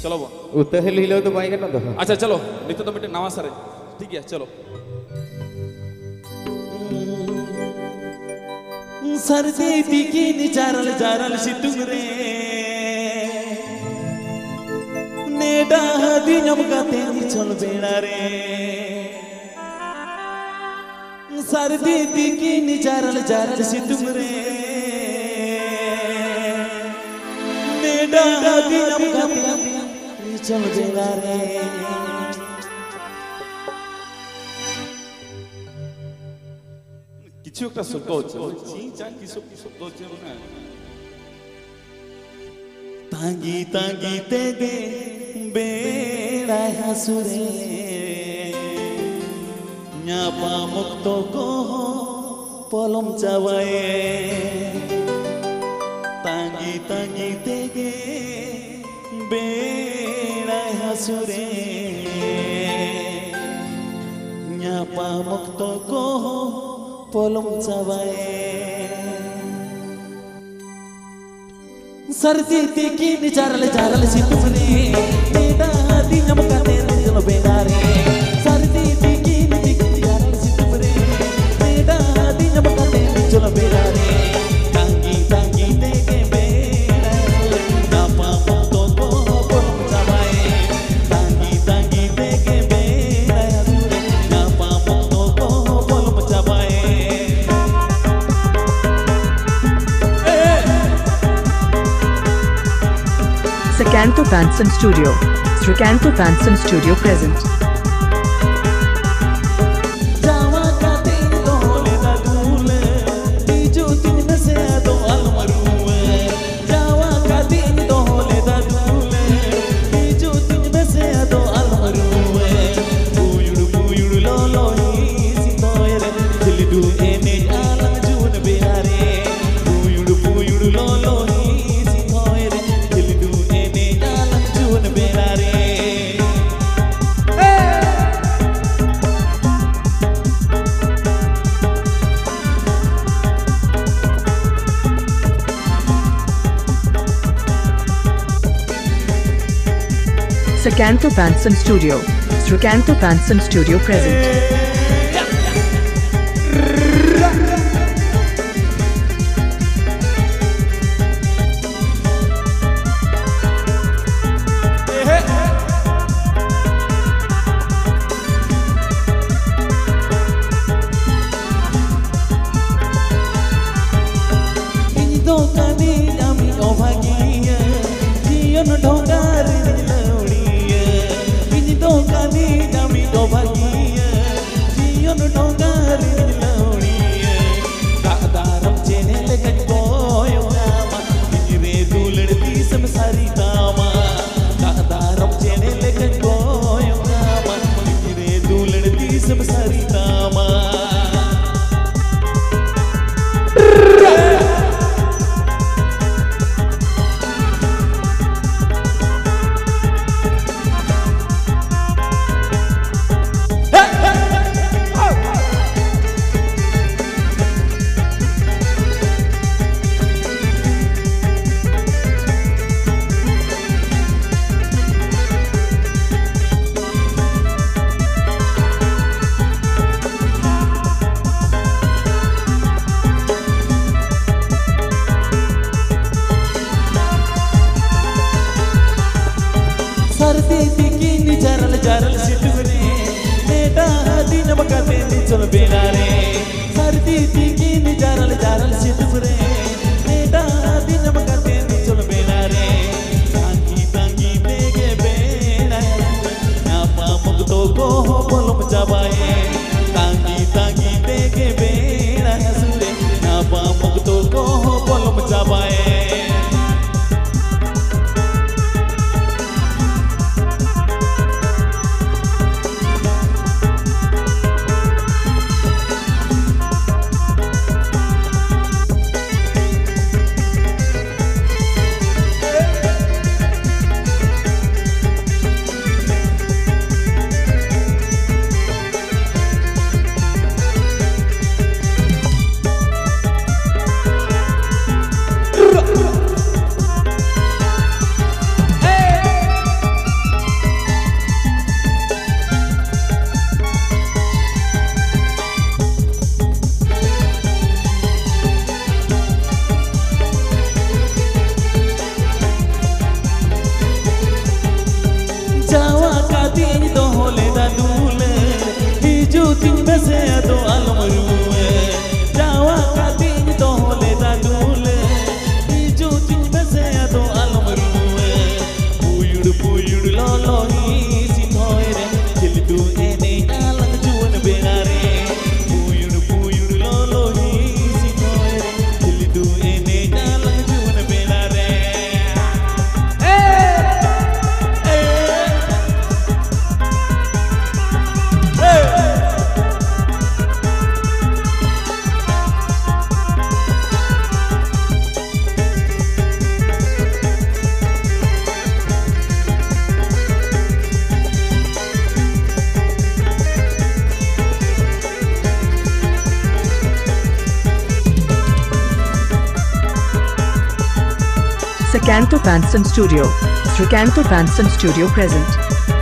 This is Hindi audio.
चलो वो उतहल हिलो तो बाई करना दो अच्छा चलो नित्य तो बेटे नवा सर ठीक है चलो सर्दी बिकिनी जारल जारल सितुंग रे नेडा दिनम गाते चल बेड़ा रे सर्दी बिकिनी जारल जारल सितुंग रे नेडा दिनम गाते चल बेड़ा रे কিছু একটা শব্দ হচ্ছে ওই চি চা কি শব্দ হচ্ছে না तांगी तांगी तेगे बेड़ा हसुरे न्यापा मुक्तो को पलम चावाए तांगी तांगी तेगे बेड़ा हसुरे न्यापा मुक्तो को पलम चावाए सर्दी बिकिनी जारल जारल सितुंग रे नेडा दिनम गाते चल बेड़ा रे सर्दी बिकिनी जारल सितुंग रे नेडा दिनम गाते चल बेड़ा रे तांगी तांगी तेगे बेड़ा नापा मुक्तो को पलम चावाए तांगी तांगी तेगे बेड़ा नापा मुक्तो को पलम चावाए Srikanto Fanson Studio. Srikanto Fanson Studio present. जावा का दिन डोले दा दूले बीजो दिन में से दो अलमरू जावा का दिन डोले दा दूले बीजो दिन में से दो अलमरू पुयुड़ लो लो ही सितोरे दिल दू एने आलम जून बिहारे पुयुड़ लो लो ही सितोरे दिल दू एने आलम जून बिहारे Srikanto Fanson Studio. Srikanto Fanson Studio present. Indo kami ami obagia, jion ढोंगार लौड़िया। Indo kami ami obagia, jion ढोंगार लौड़िया। दादारम चेने लगन कोयो नामा, इजरे दूलड़ती समसारी तामा। दादारम चेने लगन कोयो नामा, इजरे दूलड़ती समसारी तामा। सर्दी बिकिनी जारल जारल सितुंग रे नेडा दिनम गाते चल बेड़ा रे सर्दी बिकिनी जारल जारल सितुंग रे नेडा दिनम गाते चल बेड़ा रे तांगी तांगी तेगे बेड़ा नापा मुक्तो को पलम चावाए तांगी तांगी तेगे बेड़ा सुरे नापा मुक्तो को पलम चावाए Jawa katin do hole da dule Hiju ting bese do almaruwe Jawa katin do hole da dule Hiju ting bese do almaruwe Puyud lolo hi sinoire Dildu ene alang juan benare Puyud lolo hi sinoire Dildu ene alang juan benare Srikanto Fanson Studio. Srikanto Fanson Studio present.